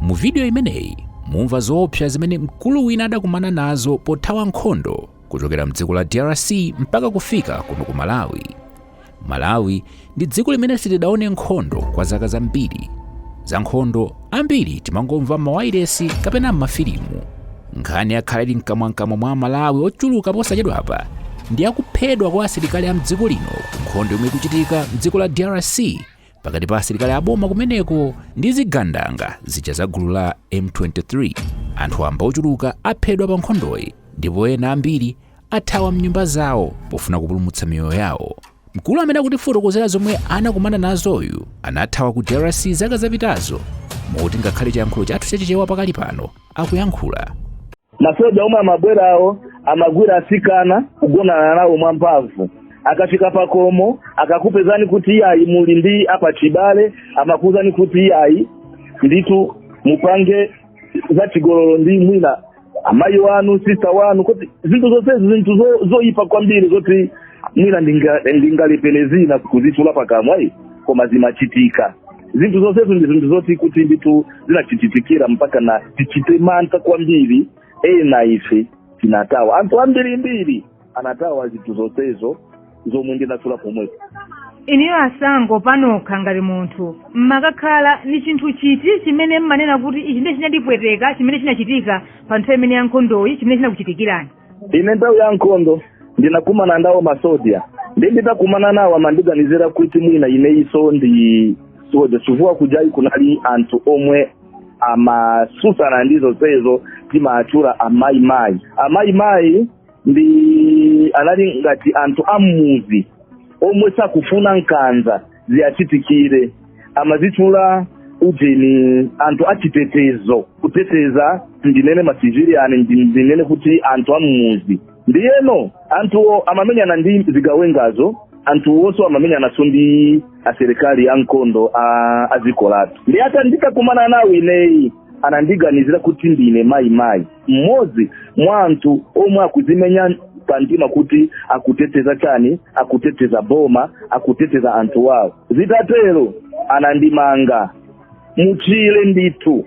Mu video imeneyi mumva zoopsa zimene mkulu wina adakumana nazo pothawa nkhondo kuchokera mdziko la DRC mpaka kufika kuno ku Malawi. Malawi ndi dziko limene sitidaone nkhondo kwa zaka zambiri. Za nkhondo ambiri timangomva mawayilesi kapena m'mafilimu. Nkhani yakhala ili mkamwa mwa Malawi ochuluka posachedwapa ndi akuphedwa kwa asilikali a mdziko lino ku nkhondo imwe ikuchitika mdziko la DRC pakati pa asilikali aboma kumeneko ndi zigandanga zija za gulu la M23. Anthu amba ochuluka aphedwa pa nkhondoyi ndipo ena ambiri athawa mnyumba zawo pofuna kupulumutsa miyoyo yawo. Mkulu amene akutifotokozera zomwe anakumana nazoyu anathawa ku DRC zaka zapitazo, moti ngakhale chiyankhulo chathu chachichewa pakali pano akuyankhula. Masoja omwe amabwerawo amagwira asikana kugonana nawo mwamphamvu. Akafika pakomo akakupezani kuti ayi muli ndi apa chibale, amakuzani kuti ayi nditu mupange za chigololo ndi mwina amayi wanu, sister wanu, kuti zinthu zonsezi zinthu zoyipa kwambiri zoti mwina ndingalepelezina kuzitula pakamwa koma zimachitika. Zinthu zonsezi ndi zinthu zoti kuti nditu zinachitikira mpaka na tichite mantha kwambiri ena ife tinatawa. Anthu ambiri anatawa zinthu zonsezo zomwe ndinatula pomwepo. Iniyo asango panokha ngati munthu mmakakhala ni chinthu chiti chimene mmanena kuti ichi ndiye chinandipweteka chimene chinachitika pa nthawi imene ya nkhondoyi chimene chinakuchitikirani? Ine nthawi ya nkhondo ndinakumana ndawo masoja nditakumana nawo amandiganizira kuti mwina ineiso ndi soja chifukwa kujayi kunali anthu omwe amasusana ndizo sezo timachula amayi ndi anali ngati anthu amuzi omwe sakufuna nkanza ziyachitikire, amazichula ujeni anthu achitetezo kuteteza ndinene masiviliani ndinene kuti anthu amuzi. Ndiyeno anthu amamenyana ndi zigawengazo, anthu wonso amamenyana ndi aserikali ya nkhondo aziko lathu. Ndi ata ndikakumana nawo ineyi anandiganizira kuti ndine mayi mmodzi mwa anthu omwe akuzimenya pantima kuti akuteteza chani, akuteteza boma, akuteteza anthu wawo. Zitatero anandimanga muchile ndithu.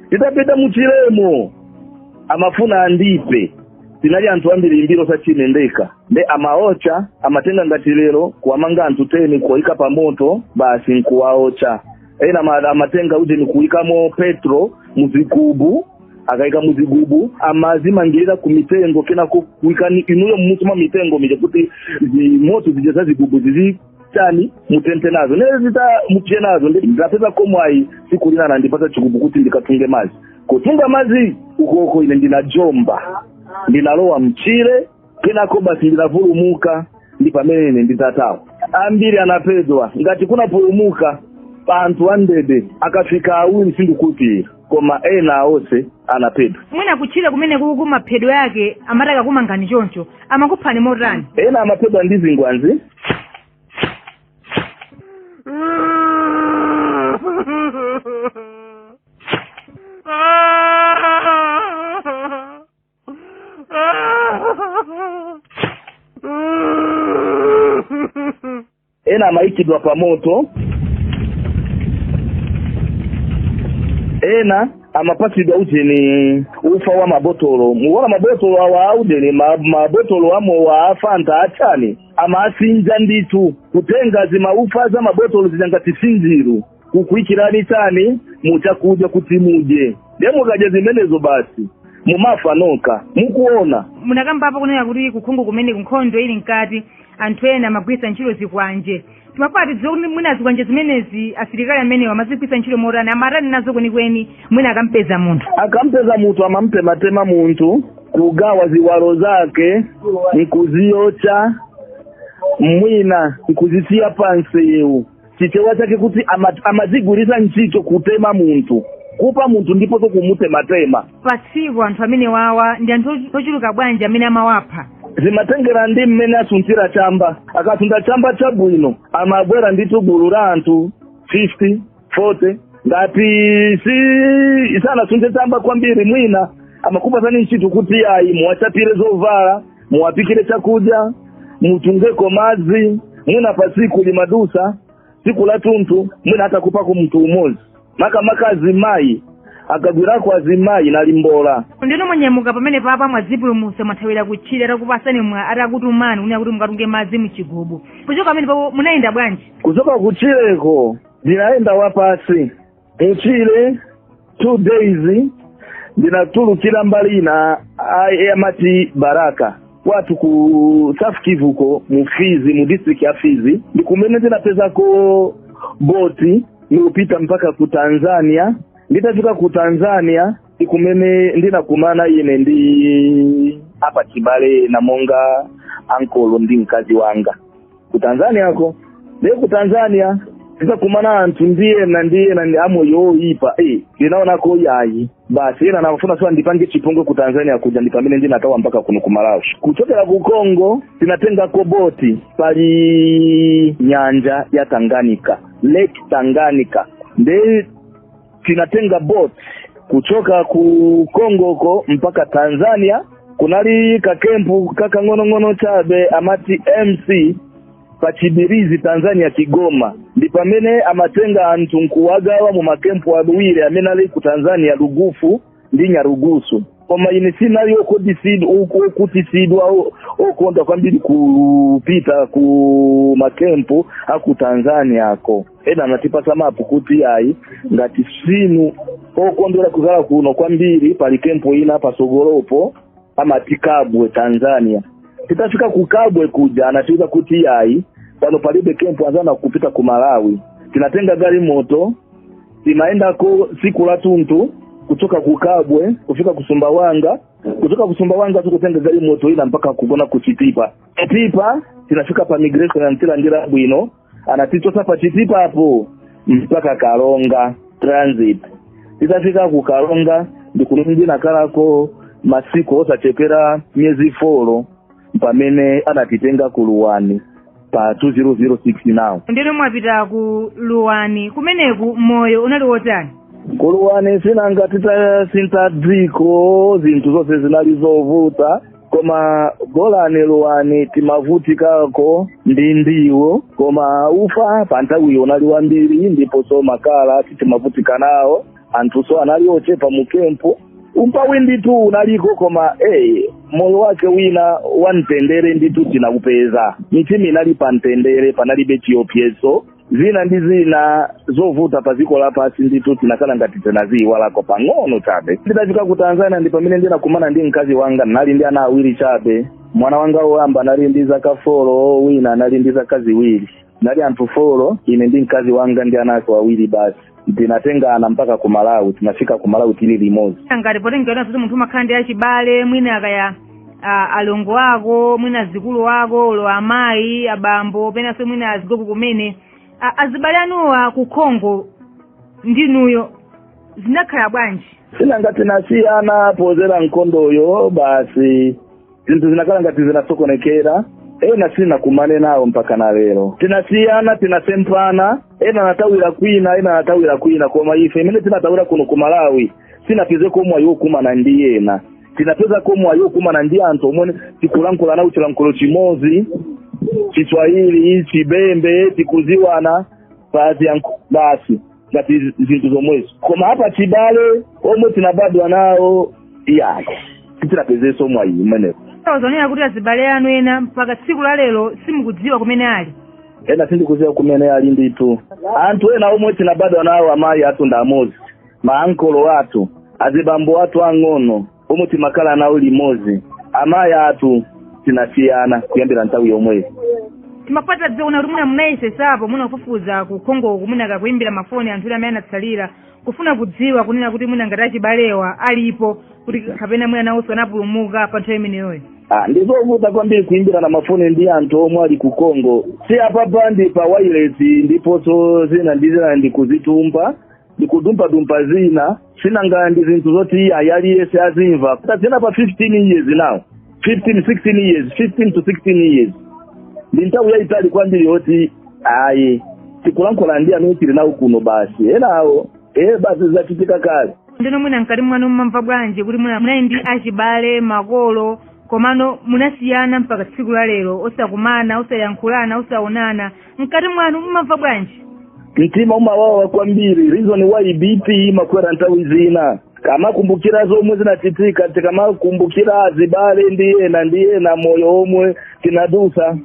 Nditapita muchilemo amafuna andipe. Tinali anthu ambiri mbiro sachinendeka. Nde amaocha amatenga ngati lero kuamanga anthu 10 kuika pa moto basi nkuwaocha. Ena amatenga uje ni kuikamo petro muzigubu, akaika muzigubu amazimangirira ku mitengo kenako kuikani inuyo mmusuma mitengo mije kuti moto zijeza zigubu zizi chani mutente nazo nezita mupye nazo. Ndapeza komwayi siku lina nandipata chigubu kuti ndikatunge mazi. Kutunga mazi ukoko ine ndinajomba, ndinalowa mchile kenako basi ndinavulumuka ndi pamene nditatawa. Ambiri anapedwa ngati kuna pulumuka anthu 100 akafika awiri sindikuti koma ena ose anapedwa. Mwina kuchira kumene kuku maphedo yake amataka kumangani choncho amakuphani motani? Ena amapedwa ndi zingwanzi. Ena amaikidwa pa moto. Ena amapasidwa ujeni ufa wa mabotolo. Muwona mabotolo awa ujeni mabotolo amo wa Fanta achani amasinja nditu kutenga zima ufa za mabotolo zingati sinziru kukuikirani chani muchakuja kuti muje. Demo kaje zimenezo basi mumafa noka mukuona. Munakamba apa kunena kuti kukhungu kumene kunkhondo ili nkati anthu ena amagwisa ntchito zikwanje. Timapati dzoni mwina zikwanje zimenezi asilikali amene amazigwisa ntchito motani amatani nazo kwenikweni mwina akampeza munthu amampema munthu kugawa ziwalo zake nikuziyocha mwina nikuzisiya pansi chichewa chake kuti amazigurisa ntchito kutema munthu kupa munthu ndipo kumutema. Pasipo anthu amene wawa ndi anthu ochuluka bwanji amene amawapha. Zimatengera ndi mmene asuntira chamba. Akasunda chamba chabwino amabwera nditu gulu la anthu 50 40 ngati si isana sunte chamba kwambiri mwina amakupasani ntchito kuti ayi muwachapire zovala, muwapikire chakudya, mutungeko madzi, mwina pasiku limadusa siku la tuntu mwina hata kupako mtu umozi. Makazi mai akagwirako azimayi nalimbola. Ndino mwenyemuka pamene papa mwadzipulumutsa mwathawira kutchire atakupasani mwa atakutumani kunena kuti mukatunge madzi muchigubu. Kuchoka pamene papo munayenda bwanji? Kuchoka kutchireko ndinayenda wapasi mutchire 2 days ndinatulukira mbali ina amati Baraka watu ku South Kivuko mu Fizi mu district ya Fizi ndikumene ndinapezako boti niupita mpaka ku Tanzania. Nditafika ku Tanzania ndikumene ndinakumana ine ndi hapa Chibale na monga ankolo ndi mkazi wanga ku Tanzania ko. Ku Tanzania nditakumana anthu ndiye na amo yoipa ndinaona ko yayi basi ina nafuna swa ndipange chipongo ku Tanzania kuja ndipamene ndinatawa mpaka kuno ku Malawi. Kuchokera ku Kongo tinatenga koboti pali nyanja ya Tanganyika, Lake Tanganyika. Tinatenga boat kuchoka ku Kongo ko mpaka Tanzania. Kunali kakempu kakangono chabe amati MC Pachibirizi Tanzania Kigoma. Ndipamene amatenga anthu nkuwagawa mu makempu awiri amene ali ku Tanzania Lugufu ndi Nyarugusu. Koma ine sinayo kutisidwa okonda kwambiri kupita ku makempu aku Tanzania ako. Natipasa mapu kuti yayi ngati sinu okondera kuzala kuno kwambiri pali kempu ina pasogolopo amati Kabwe Tanzania. Titafika ku Kabwe kuja anatiuza kuti yayi pano palibe kempu anzana kupita ku Malawi. Tinatenga gari moto tinaenda ko siku la tuntu kutoka ku Kabwe kufika ku Sumbawanga. Kutoka ku Sumbawanga tukutenga gari moto ina mpaka kugona ku Chitipa. Chitipa tinafika pa migration na ntila ngira bwino anatitosa pa Chitipa hapo mpaka Karonga transit. Titafika ku Karonga ndikulungi na kalako masiku osachepera miezi 4 pamene anatitenga ku Luwani pa 2006 now. Ndino mwapita ku Luwani kumeneku moyo unali wotani? Ku Luwani sinanga sintadziko zinthu zonse zinali zovuta koma golani Luwani timavutikako ndiwo koma ufa pantawi unali wambiri ndipo so makala timavutika nawo anthu so anali ochepa mu kempu. Umpawi nditu unaliko koma moyo wake wina wantendere nditu tinakupeza. Michimi inali pantendere panalibe chiopyeso. Zina ndi zina zovuta paziko la pasi nditu tinakala ngati tenaziwa lako pang'ono chabe. Nditafika ku Tanzania ndipo pamene ndinakumana ndi mkazi wanga nali ndi ana awiri chabe. Mwana wanga woyamba nali ndi zaka 4 wina nali ndi zaka ziwiri. Nali anthu 4 ine ndi mkazi wanga ndi ana awiri basi. Tinatengana mpaka ku Malawi. Tunafika ku Malawi tili limozi. Ngati potengeona kuti munthu makhandi ya Chibale mwina akaya alongo wako mwina zikulu wako lo amayi abambo pena so mwina azigogo kumene azibale anuwa ku Kongo ndinuyo zinakhala bwanji? Sina ngati nasiyana pozera nkondoyo basi zinthu zinakhala ngati zinasokonekera. Sina kumane nawo mpaka na lero. Tinasiyana tinasempana natawira kwina koma ife imene tinatawira kuno ku Malawi sinapeze komwe yokumana ndi yena. Tinapeza komwe yokumana ndi anthu omwe tikulankhula nawo chilankhulo chimozi Chiswahili Chibembe tikuziwana basi ngati zinthu zomwezo. Koma hapa Chibale omwe tinabadwa nawo tinapezeso omwe imeneko. Uzonera kuti azibale anu ena mpaka tsiku la lero simukudziwa kumene ali? Sindikudziwa kumene ali nditu. Anthu ena omwe tinabadwa nawo amayi athu ndamozi. Maankolo athu, azibambo athu ang'ono omwe timakhala nawo limozi. Amayi athu tinasiyana kuyambira nthawi yomweyo. Timapata dziona kuti munayisesapo munafufuza ku Kongo kumene kakuimbira mafoni anthu amene anatsalira kufuna kudziwa kunena kuti mwina ngati achibalewa alipo kuti kapena mwina nawo anapulumuka pa nthawi imeneyoyo. Ndizovuta kwambiri kuimbira na mafoni ndi anthu omwe ali ku Kongo. Si apapa ndi pa wireless ndipo so zina ndizina ndikuzitumpa ndikudumpa zina sinanga ndi zinthu zoti ayaliyese azimva. Tazina pa 15 years now. 16 years 15 to 16 years. Ndi nthawi yayitali kwambiri yoti tikulankhula ndi amene tili nawo kuno basi. Enawo basi zachitika kale. Ndino mwina mkati mwanu mmamva bwanji kuti mwina ndi achibale makolo komano munasiyana mpaka tsiku la lero osakumana osayankhulana osaonana mkati mwanu mmamva bwanji? Mtima umawawa kwambiri. Reason why BP makwera nthawi zina kama kumbukira zomwe zinachitika tikamakumbukira azibale ndiye na moyo omwe tinadusa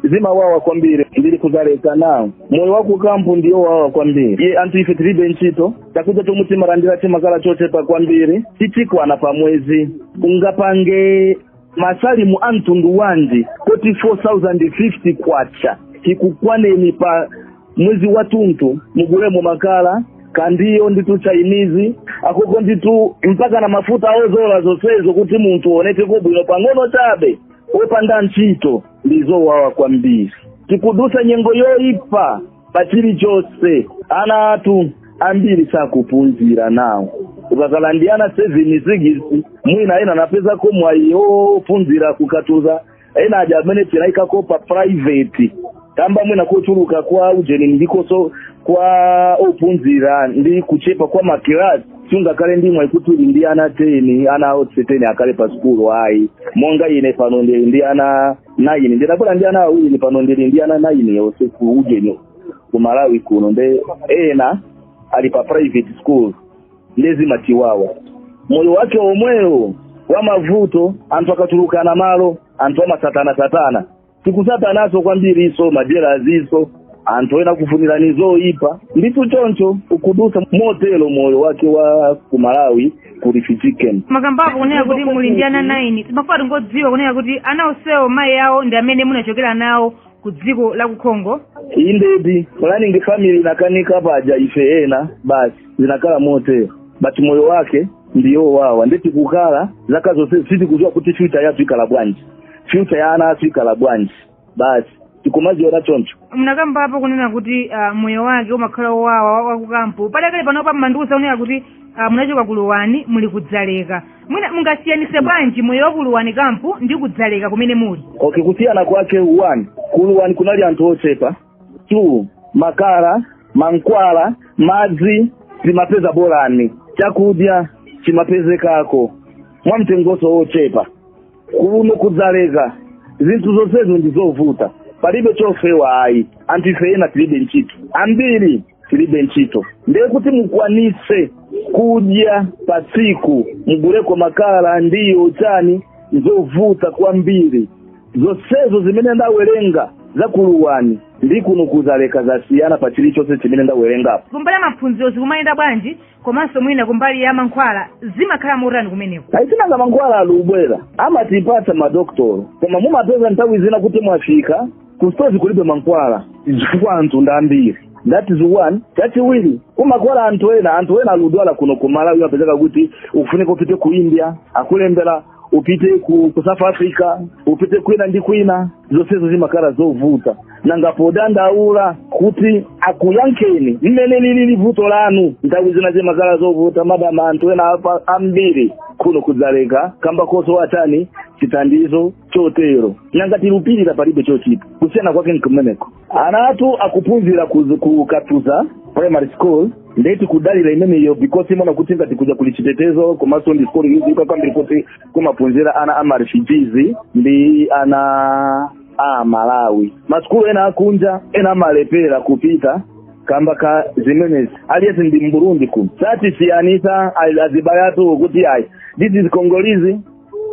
zimawawa kwambiri ndili kuzaleka nawo moyo wako kampu ndiyo wawa kwambiri ye anthu ife tilibe ntchito takuja tomutimarandira timakala chochepa kwambiri tichikwana pamwezi ungapange masalimu antundu wanji 44,050 kwacha tikukwaneni pa mwezi watuntu mugulemo makala kandiyo nditu Chinese akoko nditu mpaka na mafuta ozola zosezo kuti muntu oneke kubwino pang'ono chabe opanda ntchito ndizowawa kwambiri tikudusa nyengo yoipa pachili chose ana atu ambiri sakupunzira nawo ukakalandiana 7 mwina ena napeza komwayo punzira kukatuza ena ajamene tinaika kopa private kamba mwina kuchuluka kwa ujeni ndikoso kwa opunzira ndi kuchepa kwa makirasi sunga kale ndimwe kutuli ndi ana 10 ana 10 akale pa school hai monga ine pano ndi ana 9 ndinapola ndi ana 2 pano ndi ana 9 yose ku ujeni ku Malawi kuno nde ena ali pa private school ndezi matiwawa moyo wake omweo wa mavuto anthu akatulukana malo anthu amasatana tikusatanaso kwambiri iso majera ziso anthu ena kufunira nizoipa nditu choncho ukudusa motelo moyo wake wa ku Malawi kurifichiken makambapo kunena kuti muli ndi ana 9 timafuati ngodziwa kunena kuti ana osewo mayi yawo ndi amene munachokera nawo ku dziko la kukhongo indedi planning family nakanika paja ife ena basi zinakala motelo but moyo wake ndiyo wawa ndeti kukala zaka zose sisi kujua kuti future yatu ikala bwanji future ya ana ikala bwanji basi tikumaziona choncho mnakamba hapo kunena kuti moyo wake umakhala wawa wa kukampu padakale panopa mmandusa kunena kuti munachoka kuluwani muli kudzaleka mwina mungasiyanise bwanji moyo wa kuluwani kampu ndi kudzaleka kumene muli okay kusiyana kwake 1 kuluwani kunali anthu ochepa 2 makala mankwala madzi timapeza bolani chakudya chimapezekako mwamtengoso ochepa kuno kudzaleka zinthu zonsezo ndizovuta palibe chofewa ayi anthu ife ena tilibe ntchito ambiri tilibe ntchito ndiye kuti mukwanise kudya pasiku muguleko makala ndiyo chani zovuta kwambiri zonsezo zimene ndawerenga zakuluwani ndi kuno kudzaleka zasiyana pa chilichonse chimene ndawerengapo kumbali maphunziro zikumayenda bwanji komanso mwina kumbali ya mankhwala zimakhala motani kumeneko aitinanga mankhwala alubwera amatipatsa madokotolo koma mumapeza nthawi zina kuti mwafika kustozi kulibe mankhwala chifukwa anthu ndambiri that is 1 chachiwiri kumakwala anthu ena aludwala kuno ku Malawi apezeka kuti ukufunika upite ku India akulembera upite ku South Africa upite kwina ndi kwina zonsezo zimakhala zovuta nangapo dandaula kuti akuyankeni mmene lili vuto lanu nthawi zina zimakhala zovuta madama anthu ena ambiri kuno kudzaleka kamba koso watani chitandizo chotero nangati lupirira palibe chochipa kusiyana kwake nkumeneko ana atu akupunzira kukatuza primary school ndeti kudalira imeneyo because imona kuti ngati kuja kulichitetezo komanso ndi school yuzi kwambiri kuti kumapunzira ana ama refugees ndi ana Malawi maskulu ena akunja ena malepera kupita kamba ka zimenezi aliyesi ndi Burundi ku sati siyanisa azibayatu kuti ai this is Congolese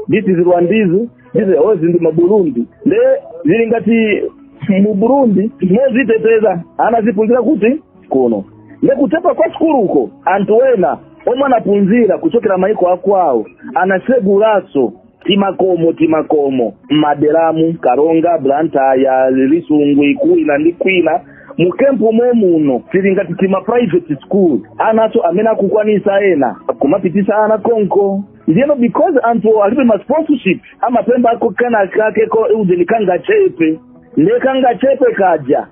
this is Rwandese this is ozi ndi Burundi nde zili ngati mu Burundi moziteteza anazipunzira kuti kuno nekutepa kwa skulu uko anthu wena omwe anapunzira kuchokera maiko akwawo anaseguraso timakomo maderamu Karonga Blantyre Lisungwe kuina ndi kwina mukempu momuno tili ngati tima private school anaso amene akukwanisa ena kumapitisa ana konko ndiyeno because anthu alibe ma sponsorship amapemba ako kana kake ko uje kanga chepe kaja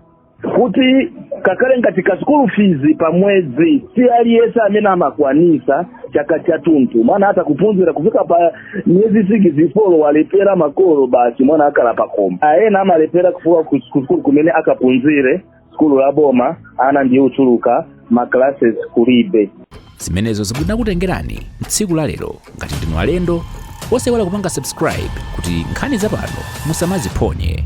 kuti kakale katika school fees pa mwezi si aliyesa amene amakwanisa chaka cha tuntu maana hata kupunzira kufika pa miezi 6 follow walepera makolo basi mwana akala pakoma aena amalepera kufuka ku school kumene akapunzire school la boma ana ndiye uchuluka ma classes kulibe zimenezo zikutengerani tsiku la lero ngati ndinu alendo osewala kupanga subscribe kuti nkhani zapano musamaziphonye.